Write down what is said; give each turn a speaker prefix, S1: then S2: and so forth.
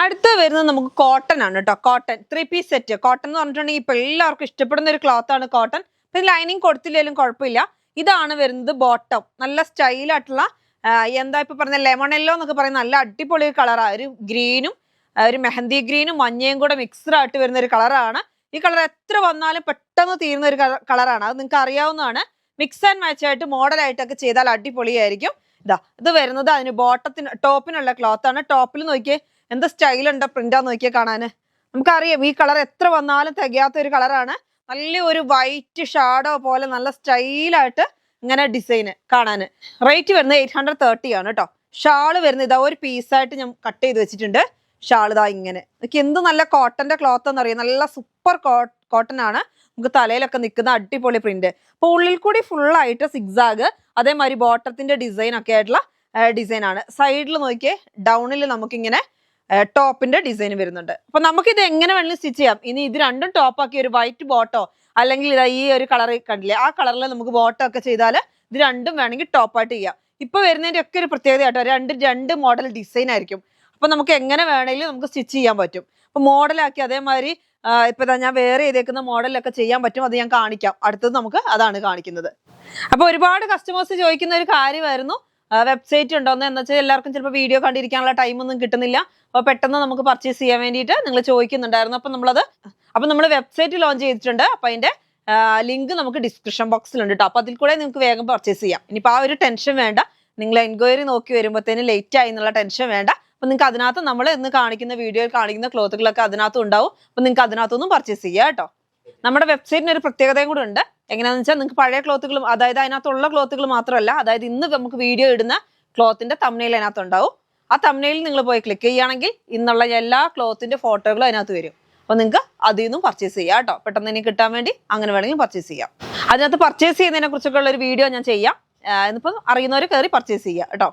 S1: അടുത്ത വരുന്നത് നമുക്ക് കോട്ടൺ ആണ് കേട്ടോ. Cotton 3 piece set. കോട്ടൺ എന്ന് പറഞ്ഞിട്ടുണ്ടെങ്കിൽ ഇപ്പൊ എല്ലാവർക്കും ഇഷ്ടപ്പെടുന്ന ഒരു ക്ലോത്ത് ആണ് കോട്ടൺ. പിന്നെ ലൈനിങ് കൊടുത്തില്ലെങ്കിലും കുഴപ്പമില്ല. ഇതാണ് വരുന്നത് ബോട്ടം. നല്ല സ്റ്റൈലായിട്ടുള്ള എന്താ ഇപ്പൊ പറഞ്ഞ ലെമൺ യെല്ലോ എന്നൊക്കെ പറയുന്ന നല്ല അടിപൊളി ഒരു കളറാണ്. ഒരു ഗ്രീനും ഒരു മെഹന്തി ഗ്രീനും മഞ്ഞയും കൂടെ മിക്സ്ഡ് ആയിട്ട് വരുന്ന ഒരു കളറാണ്. ഈ കളർ എത്ര വന്നാലും പെട്ടെന്ന് തീരുന്ന ഒരു കളറാണ്. അത് നിങ്ങൾക്ക് അറിയാവുന്നതാണ്. മിക്സ് ആൻഡ് മാച്ച് ആയിട്ട് മോഡലായിട്ടൊക്കെ ചെയ്താൽ അടിപൊളിയായിരിക്കും. ഇത് വരുന്നത് അതിന് ടോപ്പിനുള്ള ക്ലോത്ത് ആണ്. ടോപ്പിൽ നോക്കിയേ എന്താ സ്റ്റൈലുണ്ടോ പ്രിന്റാന്ന് നോക്കിയാൽ കാണാന്. നമുക്കറിയാം ഈ കളർ എത്ര വന്നാലും തികയാത്ത ഒരു കളറാണ്. നല്ല ഒരു വൈറ്റ് ഷാഡോ പോലെ നല്ല സ്റ്റൈലായിട്ട് ഇങ്ങനെ ഡിസൈന് കാണാന്. റേറ്റ് വരുന്നത് 830 ആണ് കേട്ടോ. ഷാള് വരുന്നത് ഇതാ ഒരു പീസായിട്ട് ഞാൻ കട്ട് ചെയ്ത് വെച്ചിട്ടുണ്ട്. ഷാൾ ഇതാ ഇങ്ങനെ. എനിക്ക് എന്ത് നല്ല കോട്ടന്റെ ക്ലോത്ത് എന്നറിയാം. നല്ല സൂപ്പർ കോട്ടൺ ആണ്. നമുക്ക് തലയിലൊക്കെ നിൽക്കുന്ന അടിപൊളി പ്രിന്റ്. അപ്പൊ ഉള്ളിൽ കൂടി ഫുൾ ആയിട്ട് സിക്സാഗ്, അതേമാതിരി ബോട്ടത്തിന്റെ ഡിസൈൻ ഒക്കെ ആയിട്ടുള്ള ഡിസൈൻ ആണ്. സൈഡിൽ നോക്കിയേ ഡൗണിൽ നമുക്കിങ്ങനെ ടോപ്പിന്റെ ഡിസൈൻ വരുന്നുണ്ട്. അപ്പൊ നമുക്ക് ഇത് എങ്ങനെ വേണമെങ്കിലും സ്റ്റിച്ച് ചെയ്യാം. ഇനി ഇത് രണ്ടും ടോപ്പാക്കി ഒരു വൈറ്റ് ബോട്ടോ അല്ലെങ്കിൽ ഇതാ ഈ ഒരു കളർ കണ്ടില്ലേ, ആ കളറിൽ നമുക്ക് ബോട്ടോ ഒക്കെ ചെയ്താൽ ഇത് രണ്ടും വേണമെങ്കിൽ ടോപ്പായിട്ട് ചെയ്യാം. ഇപ്പൊ വരുന്നതിന്റെ ഒക്കെ ഒരു പ്രത്യേകത ആട്ടോ, രണ്ട് മോഡൽ ഡിസൈൻ ആയിരിക്കും. അപ്പൊ നമുക്ക് എങ്ങനെ വേണമെങ്കിലും നമുക്ക് സ്റ്റിച്ച് ചെയ്യാൻ പറ്റും. അപ്പൊ മോഡലാക്കി അതേമാതിരി ഇപ്പൊ ഞാൻ വേറെ ചെയ്തേക്കുന്ന മോഡലൊക്കെ ചെയ്യാൻ പറ്റും. അത് ഞാൻ കാണിക്കാം. അടുത്തത് നമുക്ക് അതാണ് കാണിക്കുന്നത്. അപ്പൊ ഒരുപാട് കസ്റ്റമേഴ്സ് ചോദിക്കുന്ന ഒരു കാര്യമായിരുന്നു വെബ്സൈറ്റ് ഉണ്ടോന്ന്. എന്ന് വെച്ചാൽ എല്ലാവർക്കും ചിലപ്പോൾ വീഡിയോ കണ്ടിരിക്കാനുള്ള ടൈമൊന്നും കിട്ടുന്നില്ല. അപ്പോൾ പെട്ടെന്ന് നമുക്ക് പർച്ചേസ് ചെയ്യാൻ വേണ്ടിയിട്ട് നിങ്ങൾ ചോദിക്കുന്നുണ്ടായിരുന്നു. അപ്പം നമ്മൾ വെബ്സൈറ്റ് ലോഞ്ച് ചെയ്തിട്ടുണ്ട്. അപ്പം അതിന്റെ ലിങ്ക് നമുക്ക് ഡിസ്ക്രിപ്ഷൻ ബോക്സിലുണ്ട് കേട്ടോ. അപ്പം അതിൽ കൂടെ നിങ്ങൾക്ക് വേഗം പർച്ചേസ് ചെയ്യാം. ഇനിയിപ്പോൾ ആ ഒരു ടെൻഷൻ വേണ്ട. നിങ്ങൾ എൻക്വയറി നോക്കി വരുമ്പോഴത്തേന് ലേറ്റ് ആയി എന്നുള്ള ടെൻഷൻ വേണ്ട. അപ്പം നിങ്ങൾക്ക് അതിനകത്ത് നമ്മൾ ഇന്ന് കാണിക്കുന്ന വീഡിയോയിൽ കാണിക്കുന്ന ക്ലോത്തുകളൊക്കെ അതിനകത്ത് ഉണ്ടാവും. അപ്പം നിങ്ങൾക്ക് അതിനകത്തൊന്നും പർച്ചേസ് ചെയ്യാം കേട്ടോ. നമ്മുടെ വെബ്സൈറ്റിന് ഒരു പ്രത്യേകതയും കൂടെ ഉണ്ട്. എങ്ങനെയാണെന്ന് വെച്ചാൽ നിങ്ങൾക്ക് പഴയ ക്ലോത്തുകളും, അതായത് അതിനകത്തുള്ള ക്ലോത്തുകൾ മാത്രമല്ല, അതായത് ഇന്ന് നമുക്ക് വീഡിയോ ഇടുന്ന ക്ലോത്തിന്റെ തംബ്നെയിൽ അതിനകത്ത് ഉണ്ടാവും. ആ തംബ്നെയിൽ നിങ്ങൾ പോയി ക്ലിക്ക് ചെയ്യുകയാണെങ്കിൽ ഇന്നുള്ള എല്ലാ ക്ലോത്തിന്റെ ഫോട്ടോകളും അതിനകത്ത് വരും. അപ്പോൾ നിങ്ങൾക്ക് അതിൽ നിന്നും പർച്ചേസ് ചെയ്യാം കേട്ടോ. പെട്ടെന്ന് തന്നെ കിട്ടാൻ വേണ്ടി അങ്ങനെ വേണമെങ്കിൽ പർച്ചേസ് ചെയ്യാം. അതിനകത്ത് പർച്ചേസ് ചെയ്യുന്നതിനെ കുറിച്ചൊക്കെ ഉള്ള ഒരു വീഡിയോ ഞാൻ ചെയ്യാം. ഇന്നിപ്പം അറിയുന്നവർ കയറി പർച്ചേസ് ചെയ്യാം കേട്ടോ.